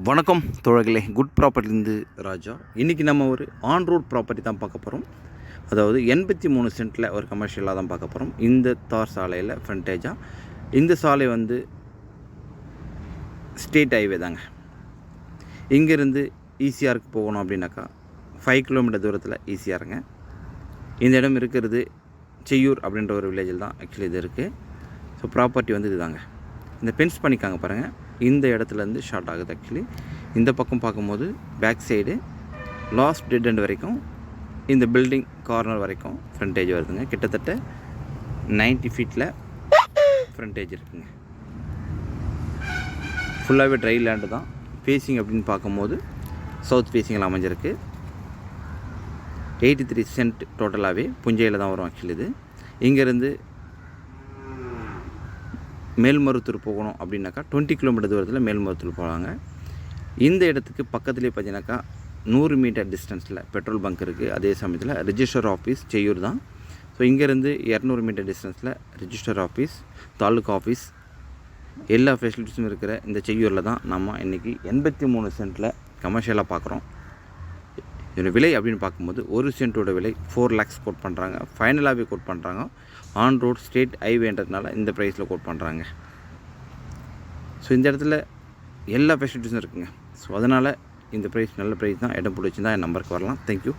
வணக்கம் தோழர்களே, குட் ப்ராப்பர்ட்டிலேருந்து ராஜா. இன்றைக்கி நம்ம ஒரு ஆன் ரோட் ப்ராப்பர்ட்டி தான் பார்க்க போகிறோம். அதாவது 83 சென்ட்டில் ஒரு கமர்ஷியலாக தான் பார்க்க போகிறோம். இந்த தார் சாலையில் ஃப்ரண்டேஜாக. இந்த சாலை வந்து ஸ்டேட் ஹைவே தாங்க. இங்கேருந்து ஈசிஆருக்கு போகணும் அப்படின்னாக்கா 5 கிலோமீட்டர் தூரத்தில் ஈசிஆருங்க. இந்த இடம் இருக்கிறது செய்யூர் அப்படின்ற ஒரு வில்லேஜில் தான் ஆக்சுவலி இது இருக்குது. ஸோ ப்ராப்பர்ட்டி வந்து இது தாங்க. இந்த பென்ஸ் பண்ணிக்காங்க பாருங்கள். இந்த இடத்துலேருந்து ஸ்டார்ட் ஆகுது. ஆக்சுவலி இந்த பக்கம் பார்க்கும்போது back side last dead end வரைக்கும் இந்த பில்டிங் கார்னர் வரைக்கும் ஃப்ரண்டேஜ் வருதுங்க. கிட்டத்தட்ட 90 ஃபீட்டில் ஃப்ரண்டேஜ் இருக்குங்க. ஃபுல்லாகவே ட்ரை லேண்டு தான். ஃபேஸிங் அப்படின்னு பார்க்கும்போது சவுத் ஃபேஸிங்கில் அமைஞ்சிருக்கு. 83 சென்ட் டோட்டலாகவே புஞ்சையில் தான் வரும். ஆக்சுவலி இது இங்கேருந்து மேல்மருத்தூர் போகணும் அப்படின்னாக்கா 20 கிலோமீட்டர் தூரத்தில் மேல்மருத்தூர் போகிறாங்க. இந்த இடத்துக்கு பக்கத்துலேயே பார்த்தீங்கன்னாக்கா 100 மீட்டர் டிஸ்டன்ஸில் பெட்ரோல் பங்க் இருக்குது. அதே சமயத்தில் ரிஜிஸ்டர் ஆஃபீஸ் செய்யூர் தான். ஸோ இங்கேருந்து 200 மீட்டர் டிஸ்டன்ஸில் ரிஜிஸ்டர் ஆஃபீஸ், தாலுக்கா ஆஃபீஸ், எல்லா ஃபெசிலிட்டிஸும் இருக்கிற இந்த செய்யூரில் தான் நம்ம இன்றைக்கி 83 சென்ட்டில் கமர்ஷியலாக பார்க்குறோம். இதோட விலை அப்படின்னு பார்க்கும்போது ஒரு சென்ட்டோட விலை 4 lakhs கோட் பண்ணுறாங்க. ஃபைனலாகவே கோட் பண்ணுறாங்க. ஆன் ரோட் ஸ்டேட் ஹைவேன்றதுனால இந்த ப்ரைஸில் கோட் பண்ணுறாங்க. ஸோ இந்த இடத்துல எல்லா ஃபெசிலிட்டிஸும் இருக்குங்க. ஸோ அதனால் இந்த ப்ரைஸ் நல்ல ப்ரைஸ் தான். இடம் பிடிச்சிருந்தா என் நம்பருக்கு வரலாம். தேங்க்யூ.